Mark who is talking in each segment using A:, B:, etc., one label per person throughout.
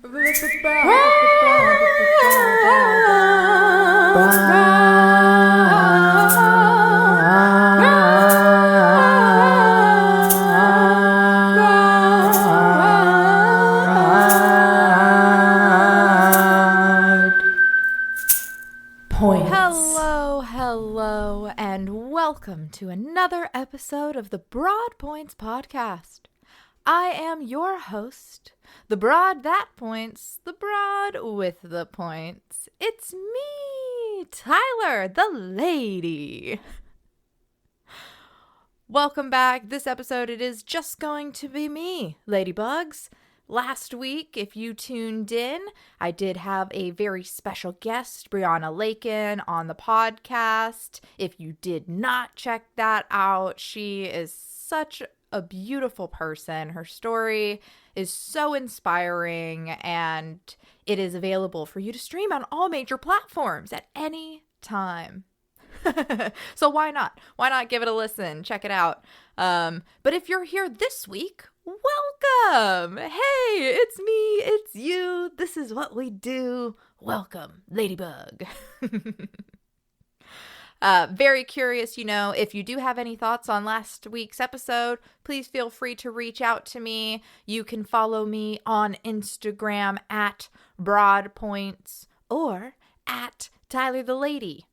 A: Hello, and welcome to another episode of the Broad Points Podcast. I am your host, the broad that points, the broad with the points. It's me, Tyler, the lady. Welcome back. This episode, it is just going to be me, Ladybugs. Last week, if you tuned in, I did have a very special guest, Brianna Lakin, on the podcast. If you did not check that out, she is such a beautiful person. Her story is so inspiring, and it is available for you to stream on all major platforms at any time. So why not? Why not give it a listen? Check it out. But if you're here this week, welcome. Hey, it's me. It's you. This is what we do. Welcome, Ladybug. Very curious, if you do have any thoughts on last week's episode, please feel free to reach out to me. You can follow me on Instagram at Broadpoints or at Tyler the Lady.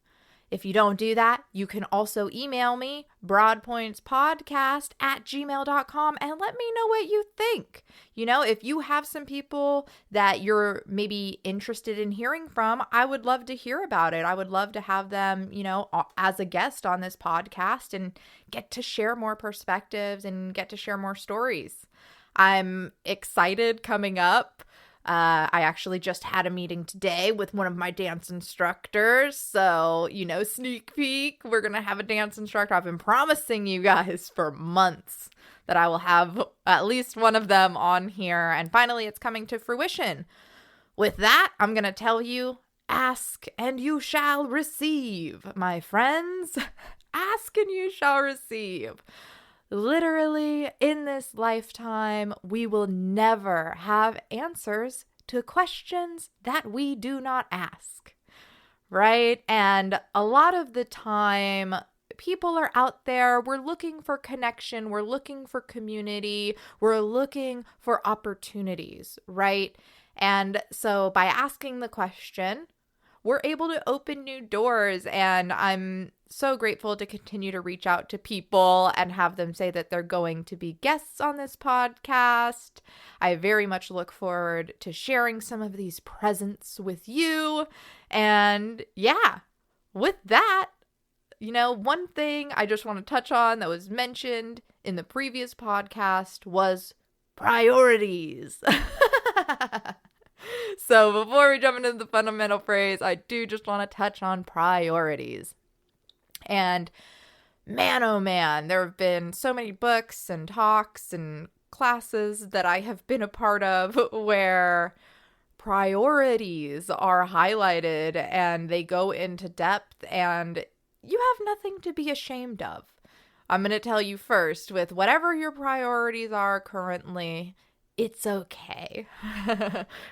A: If you don't do that, you can also email me, broadpointspodcast@gmail.com, and let me know what you think. If you have some people that you're maybe interested in hearing from, I would love to hear about it. I would love to have them, as a guest on this podcast and get to share more perspectives and get to share more stories. I'm excited coming up. I actually just had a meeting today with one of my dance instructors. So, sneak peek, we're going to have a dance instructor. I've been promising you guys for months that I will have at least one of them on here. And finally, it's coming to fruition. With that, I'm going to tell you, ask and you shall receive, my friends. Ask and you shall receive. Literally, in this lifetime, we will never have answers to questions that we do not ask, right? And a lot of the time, people are out there, we're looking for connection, we're looking for community, we're looking for opportunities, right? And so by asking the question, we're able to open new doors, and I'm so grateful to continue to reach out to people and have them say that they're going to be guests on this podcast. I very much look forward to sharing some of these presents with you. And yeah, with that, one thing I just want to touch on that was mentioned in the previous podcast was priorities. So before we jump into the fundamental phrase, I do just want to touch on priorities. And man, oh man, there have been so many books and talks and classes that I have been a part of where priorities are highlighted and they go into depth, and you have nothing to be ashamed of. I'm going to tell you first, with whatever your priorities are currently, it's okay.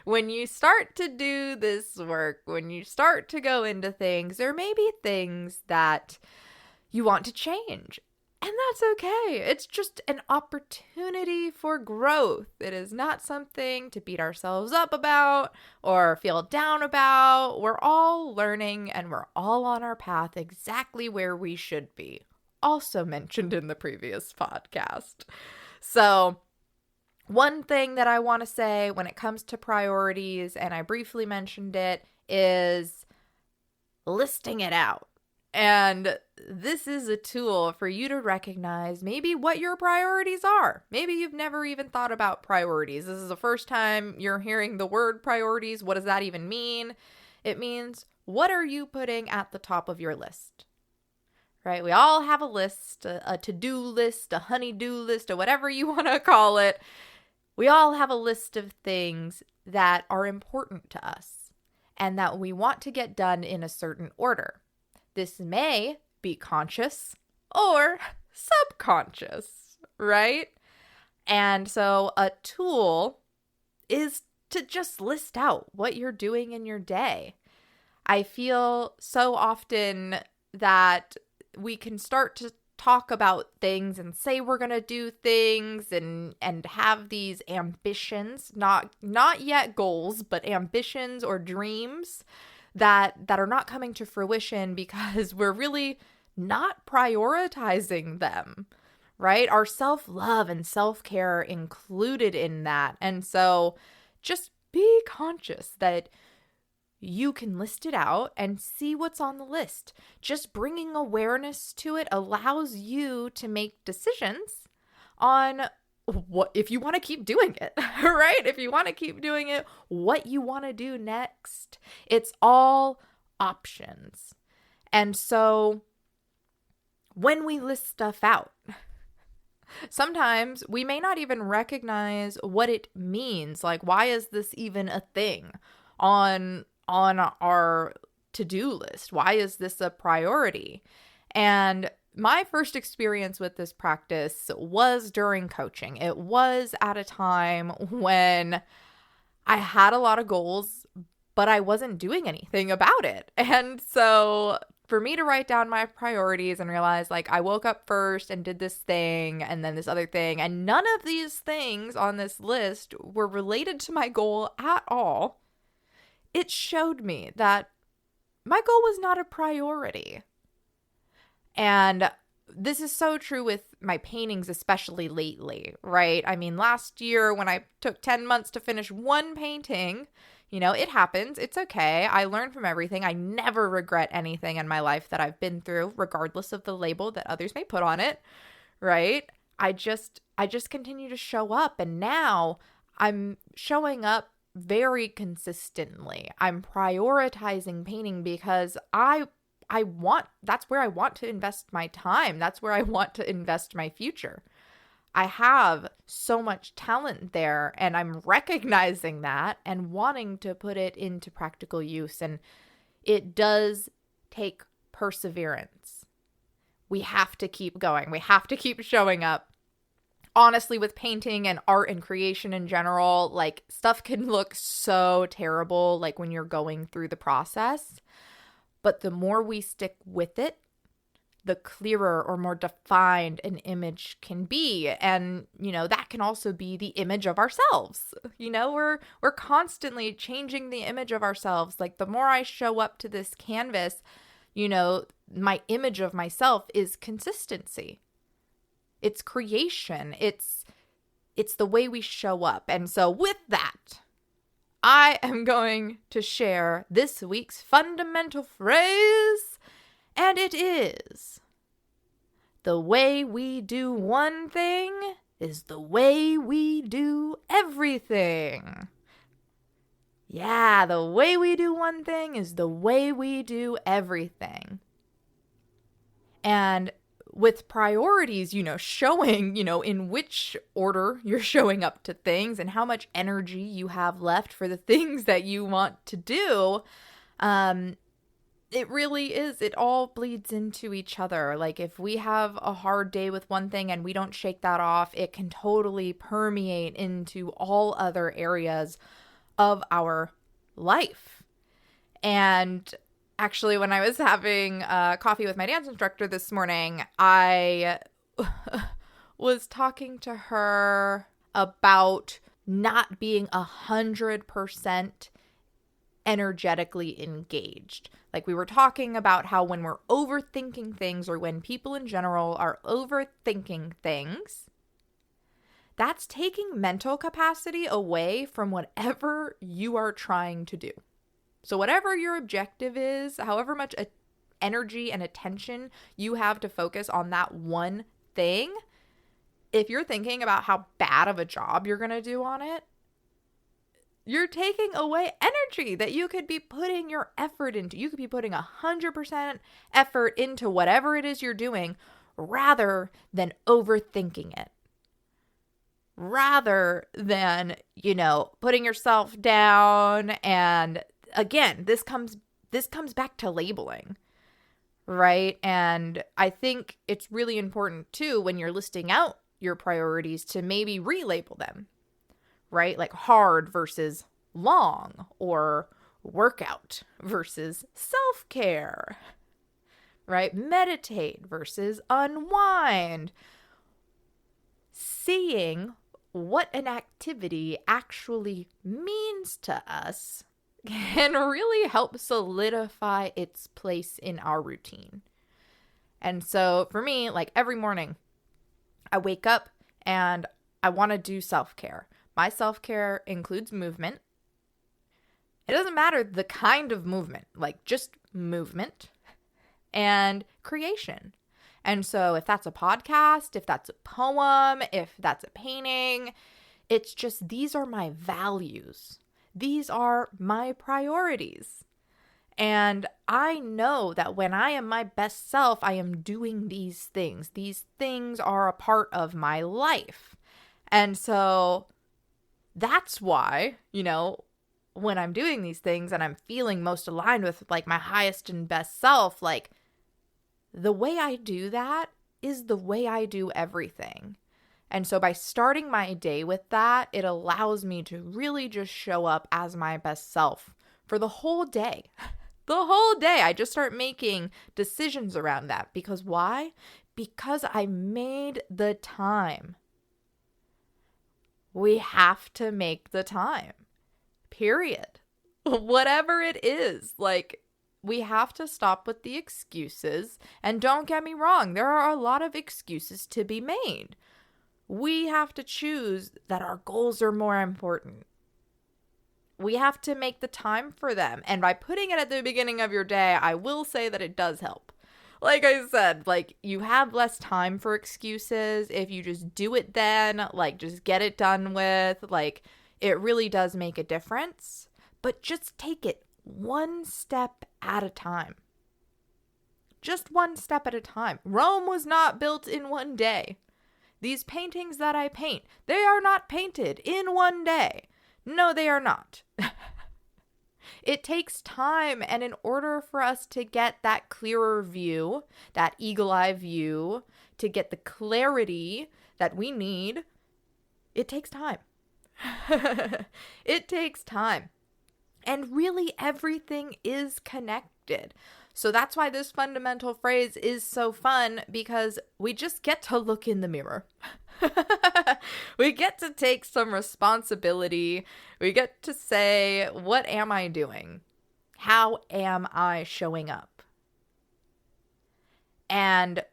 A: When you start to do this work, when you start to go into things, there may be things that you want to change. And that's okay. It's just an opportunity for growth. It is not something to beat ourselves up about or feel down about. We're all learning and we're all on our path exactly where we should be. Also mentioned in the previous podcast. So, one thing that I want to say when it comes to priorities, and I briefly mentioned it, is listing it out. And this is a tool for you to recognize maybe what your priorities are. Maybe you've never even thought about priorities. This is the first time you're hearing the word priorities. What does that even mean? It means, what are you putting at the top of your list? Right? We all have a list, a to-do list, a honey-do list, or whatever you want to call it. We all have a list of things that are important to us and that we want to get done in a certain order. This may be conscious or subconscious, right? And so a tool is to just list out what you're doing in your day. I feel so often that we can start to talk about things and say we're going to do things and have these ambitions, not yet goals, but ambitions or dreams that are not coming to fruition because we're really not prioritizing them, right? Our self-love and self-care included in that. And so just be conscious that you can list it out and see what's on the list. Just bringing awareness to it allows you to make decisions on what, if you want to keep doing it, right? If you want to keep doing it, what you want to do next. It's all options. And so when we list stuff out, sometimes we may not even recognize what it means. Like, why is this even a thing on our to-do list? Why is this a priority? And my first experience with this practice was during coaching. It was at a time when I had a lot of goals, but I wasn't doing anything about it. And so for me to write down my priorities and realize, like, I woke up first and did this thing and then this other thing, and none of these things on this list were related to my goal at all, it showed me that my goal was not a priority. And this is so true with my paintings, especially lately, right? I mean, last year when I took 10 months to finish one painting, it happens. It's okay. I learn from everything. I never regret anything in my life that I've been through, regardless of the label that others may put on it, right? I just continue to show up, and now I'm showing up very consistently. I'm prioritizing painting because that's where I want to invest my time. That's where I want to invest my future. I have so much talent there, and I'm recognizing that and wanting to put it into practical use. And it does take perseverance. We have to keep going. We have to keep showing up. Honestly, with painting and art and creation in general, like, stuff can look so terrible, like, when you're going through the process. But the more we stick with it, the clearer or more defined an image can be. And, that can also be the image of ourselves. We're constantly changing the image of ourselves. Like, the more I show up to this canvas, my image of myself is consistency. It's creation. It's the way we show up. And so with that, I am going to share this week's fundamental phrase, and it is: the way we do one thing is the way we do everything. Yeah, the way we do one thing is the way we do everything. And with priorities, showing, in which order you're showing up to things and how much energy you have left for the things that you want to do, it really is. It all bleeds into each other. Like, if we have a hard day with one thing and we don't shake that off, it can totally permeate into all other areas of our life. And actually, when I was having coffee with my dance instructor this morning, I was talking to her about not being 100% energetically engaged. Like, we were talking about how when we're overthinking things, or when people in general are overthinking things, that's taking mental capacity away from whatever you are trying to do. So whatever your objective is, however much energy and attention you have to focus on that one thing, if you're thinking about how bad of a job you're going to do on it, you're taking away energy that you could be putting your effort into. You could be putting 100% effort into whatever it is you're doing, rather than overthinking it. Rather than, putting yourself down. And again, this comes back to labeling, right? And I think it's really important too, when you're listing out your priorities, to maybe relabel them, right? Like hard versus long, or workout versus self-care, right? Meditate versus unwind. Seeing what an activity actually means to us can really help solidify its place in our routine. And so for me, like every morning, I wake up and I want to do self-care. My self-care includes movement. It doesn't matter the kind of movement, like just movement and creation. And so if that's a podcast, if that's a poem, if that's a painting, it's just these are my values. These are my priorities. And I know that when I am my best self, I am doing these things. These things are a part of my life. And so that's why, when I'm doing these things and I'm feeling most aligned with like my highest and best self, like the way I do that is the way I do everything. And so by starting my day with that, it allows me to really just show up as my best self for the whole day. The whole day, I just start making decisions around that. Because why? Because I made the time. We have to make the time. Period. Whatever it is, like, we have to stop with the excuses. And don't get me wrong, there are a lot of excuses to be made. We have to choose that our goals are more important. We have to make the time for them. And by putting it at the beginning of your day, I will say that it does help. Like I said, like, you have less time for excuses. If you just do it then, like, just get it done with, like, it really does make a difference. But just take it one step at a time. Just one step at a time. Rome was not built in one day. These paintings that I paint, they are not painted in one day. No, they are not. It takes time, and in order for us to get that clearer view, that eagle-eye view, to get the clarity that we need, it takes time. It takes time. And really everything is connected. So that's why this fundamental phrase is so fun, because we just get to look in the mirror. We get to take some responsibility. We get to say, what am I doing? How am I showing up? And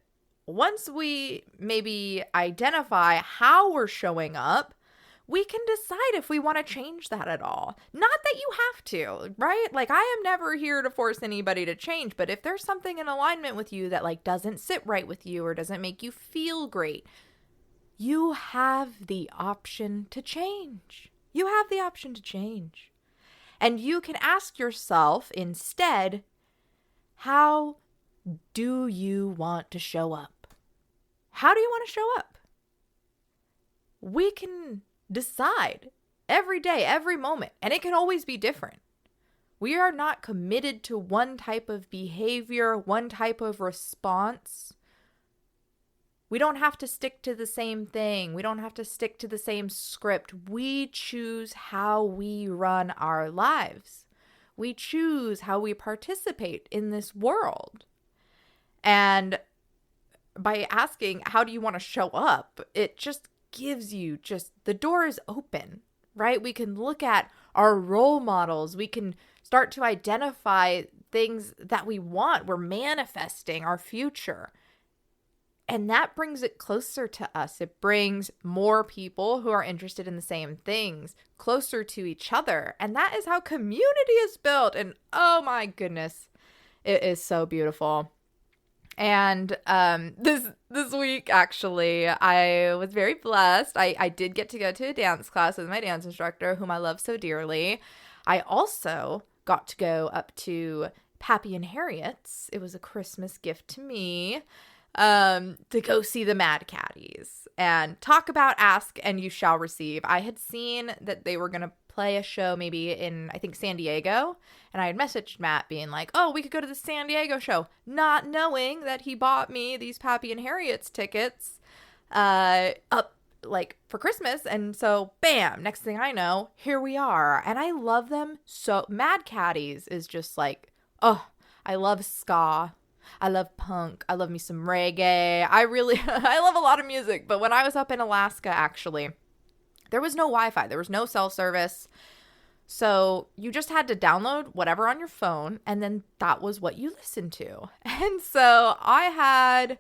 A: once we maybe identify how we're showing up, we can decide if we want to change that at all. Not that you have to, right? Like, I am never here to force anybody to change, but if there's something in alignment with you that like doesn't sit right with you or doesn't make you feel great, you have the option to change. You have the option to change. And you can ask yourself instead, how do you want to show up? How do you want to show up? We can decide every day, every moment, and it can always be different. We are not committed to one type of behavior, one type of response. We don't have to stick to the same thing. We don't have to stick to the same script. We choose how we run our lives. We choose how we participate in this world. And by asking, how do you want to show up? It just gives you the door is open, right? We can look at our role models. We can start to identify things that we want. We're manifesting our future. And that brings it closer to us. It brings more people who are interested in the same things closer to each other. And that is how community is built. And oh my goodness, it is so beautiful. And this week, actually, I was very blessed. I did get to go to a dance class with my dance instructor, whom I love so dearly. I also got to go up to Pappy and Harriet's. It was a Christmas gift to me. To go see the Mad Caddies and talk about Ask and You Shall Receive. I had seen that they were going to play a show maybe in, I think, San Diego. And I had messaged Matt being like, oh, we could go to the San Diego show, not knowing that he bought me these Pappy and Harriet's tickets up like for Christmas. And so bam, next thing I know, here we are. And I love them so. Mad Caddies is just like, oh, I love ska. I love punk. I love me some reggae. I love a lot of music. But when I was up in Alaska, actually, there was no Wi-Fi. There was no cell service. So you just had to download whatever on your phone, and then that was what you listened to. And so I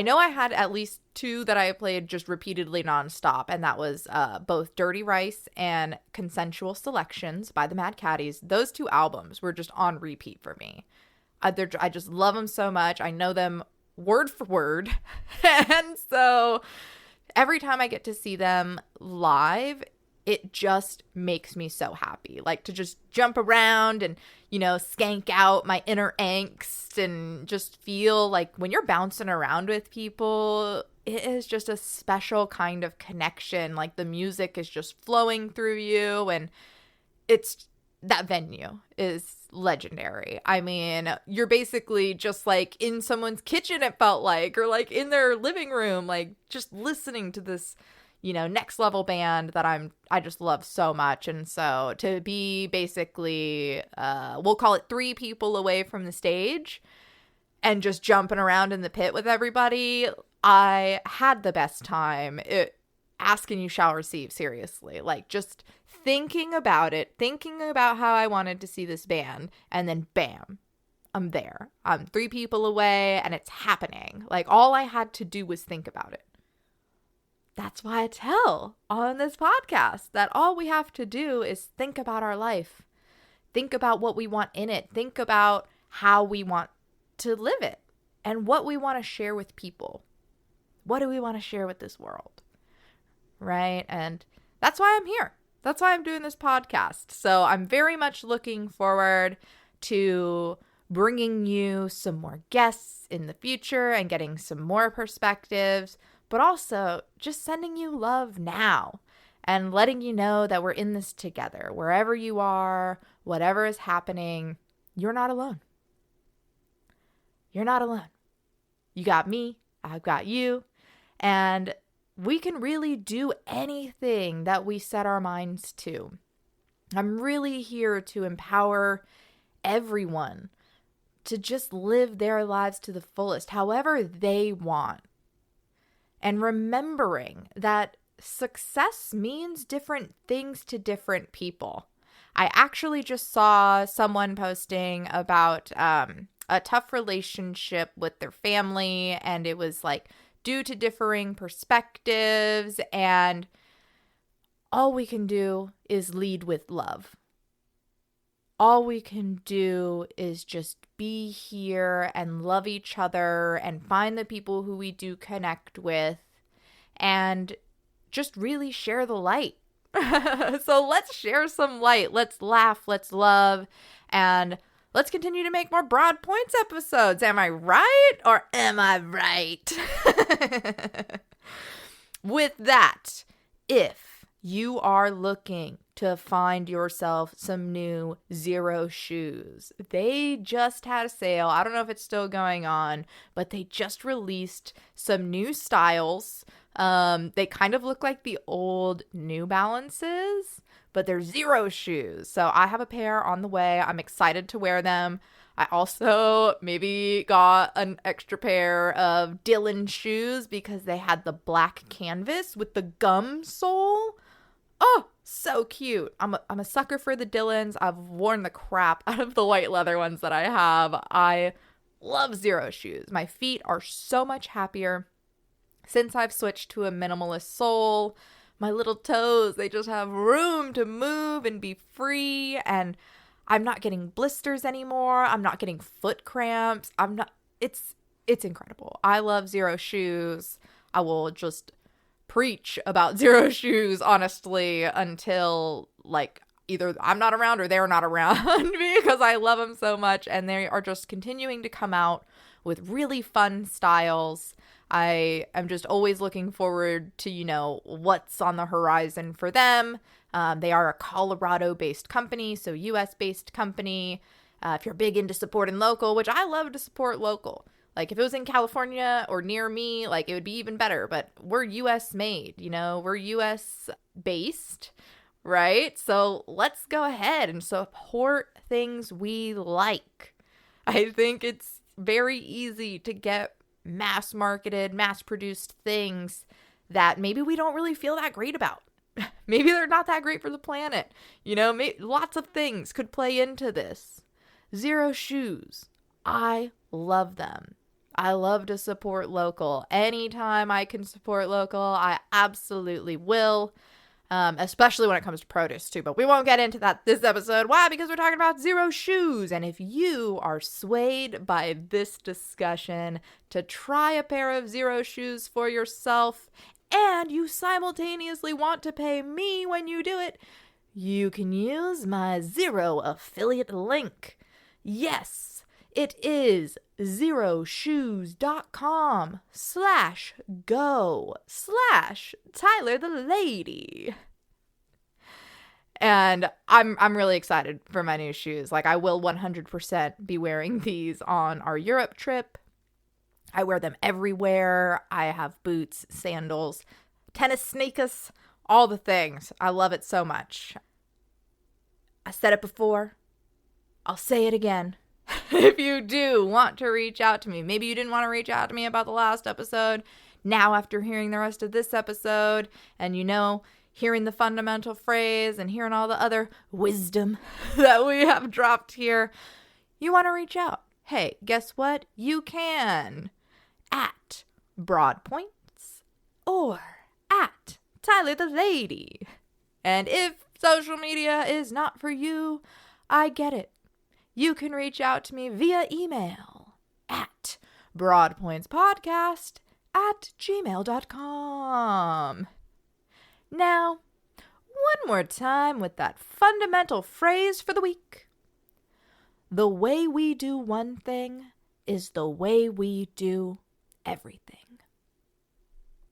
A: know I had at least two that I played just repeatedly nonstop, and that was both Dirty Rice and Consensual Selections by the Mad Caddies. Those two albums were just on repeat for me. I just love them so much. I know them word for word. And so every time I get to see them live, it just makes me so happy. Like to just jump around and, skank out my inner angst and just feel like when you're bouncing around with people, it is just a special kind of connection. Like the music is just flowing through you, and that venue is legendary. I mean, you're basically just like in someone's kitchen, it felt like, or like in their living room, like just listening to this, next level band that I just love so much. And so to be basically, we'll call it 3 people away from the stage and just jumping around in the pit with everybody, I had the best time. Ask and you shall receive, seriously. Like just thinking about it, thinking about how I wanted to see this band, and then bam, I'm there. I'm 3 people away and it's happening. Like all I had to do was think about it. That's why I tell on this podcast that all we have to do is think about our life. Think about what we want in it. Think about how we want to live it and what we want to share with people. What do we want to share with this world? Right? And that's why I'm here. That's why I'm doing this podcast. So I'm very much looking forward to bringing you some more guests in the future and getting some more perspectives, but also just sending you love now and letting you know that we're in this together. Wherever you are, whatever is happening, you're not alone. You're not alone. You got me, I've got you, and we can really do anything that we set our minds to. I'm really here to empower everyone to just live their lives to the fullest, however they want. And remembering that success means different things to different people. I actually just saw someone posting about a tough relationship with their family, and it was like due to differing perspectives, and all we can do is lead with love. All we can do is just be here and love each other and find the people who we do connect with and just really share the light. So let's share some light. Let's laugh. Let's love. And let's continue to make more Broad Points episodes. Am I right or am I right? With that, if you are looking to find yourself some new Xero shoes, they just had a sale. I don't know if it's still going on, but they just released some new styles. They kind of look like the old New Balances, but they're Xero shoes. So I have a pair on the way. I'm excited to wear them. I also maybe got an extra pair of Dylan shoes because they had the black canvas with the gum sole. Oh, so cute. I'm a sucker for the Dylans. I've worn the crap out of the white leather ones that I have. I love Xero shoes. My feet are so much happier since I've switched to a minimalist sole. My little toes, they just have room to move and be free, and I'm not getting blisters anymore. I'm not getting foot cramps. It's incredible. I love Xero shoes. I will just preach about Xero shoes, honestly, until like either I'm not around or they're not around because I love them so much, and they are just continuing to come out with really fun styles. I am just always looking forward to, what's on the horizon for them. They are a Colorado-based company, so U.S.-based company. If you're big into supporting local, which I love to support local, Like if it was in California or near me, like it would be even better. But we're US made, you know, we're US based, right? So let's go ahead and support things we like. I think it's very easy to get mass marketed, mass produced things that maybe we don't really feel that great about. Maybe they're not that great for the planet. You know, lots of things could play into this. Zero Shoes. I love them. I love to support local. Anytime I can support local, I absolutely will. Especially when it comes to produce too, but we won't get into that this episode. Why? Because we're talking about Zero Shoes. And if you are swayed by this discussion to try a pair of Zero Shoes for yourself, and you simultaneously want to pay me when you do it, you can use my Zero affiliate link. Yes, it is zeroshoes.com/go/Tyler the Lady. And I'm really excited for my new shoes. Like I will 100% be wearing these on our Europe trip. I wear them everywhere. I have boots, sandals, tennis sneakers, all the things. I love it so much. I said it before. I'll say it again. If you do want to reach out to me, maybe you didn't want to reach out to me about the last episode. Now, after hearing the rest of this episode and, you know, hearing the fundamental phrase and hearing all the other wisdom that we have dropped here, you want to reach out. Hey, guess what? You can. At Broadpoints or at Tyler the Lady. And if social media is not for you, I get it. You can reach out to me via email at broadpointspodcast@gmail.com. Now, one more time with that fundamental phrase for the week. The way we do one thing is the way we do everything.